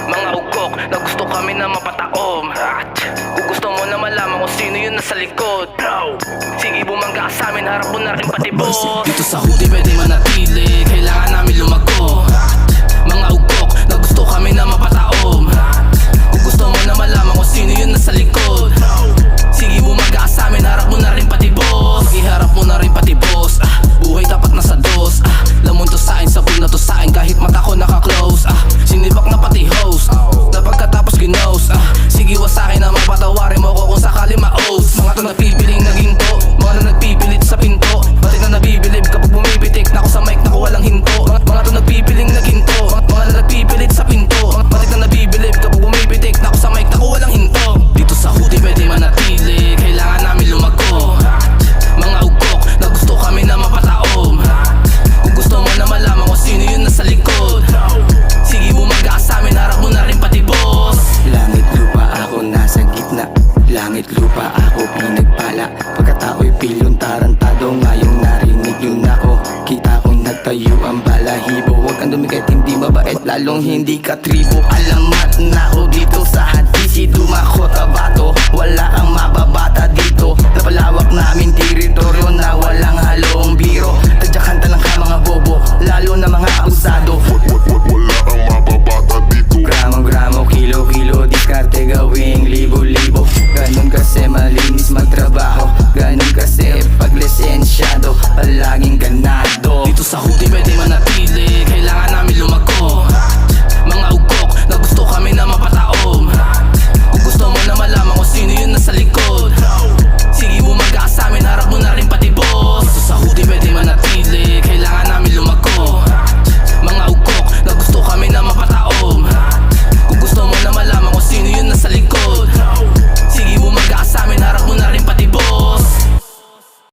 Mga ugok na gusto kami na mapataom. Kung gusto mo na malaman kung sino yun nasa likod, sige bumangga ka sa amin, harap mo na rin pati boss. Dito sa hoodie pwede manatili, kailangan namin lumago. Mga ugok na gusto kami na mapataom. Kung gusto mo na malaman kung sino yun nasa likod, sige bumangga ka sa amin, harap mo na rin pati boss. Iharap mo na rin pati boss. Buhay dapat nasa dos. Lamon to sa akin, sabog na to sa akin, kahit mata ko naka-close. Sinibak na pati host, na pagkatapos ginos. Sige wa sa akin na mapatawarin mo ko kung sakali ma-oath. Mga to nagpipiling naging to, mga na nagpipilit sa pinto. Pati na nabibilib kapag bumibitik na ako sa mic na ko walang hinto. Mga to nagpipiling naging to, mga na nagpipilit sa pinto. Pati na nabibilib kapag bumibitik na ako sa mic na ko walang hinto. Dito sa hoodie pwede manatili, kailangan namin lumago. Mga ugok na gusto kami na mapataom. Kung gusto mo na malaman kung sino yun nasa likod, sige bumangga ka sa amin, harap mo na rin pati boss. Langit lupa ako nasa gitna, langit lupa ako pinagpala. Pagkatao'y pilon tarantado, ngayong narinig yun ako. Kita kong nagtayo ang balahibo, huwag kang dumikit, hindi mabait, lalong hindi ka tribo. Alamat na ako dito sa hadisi, dumako tabato, wala kang mababata dito. Napalawak namin teritoryo na walang halong biro. Tadyakan talang ka mga bobo, lalo na mga abusado.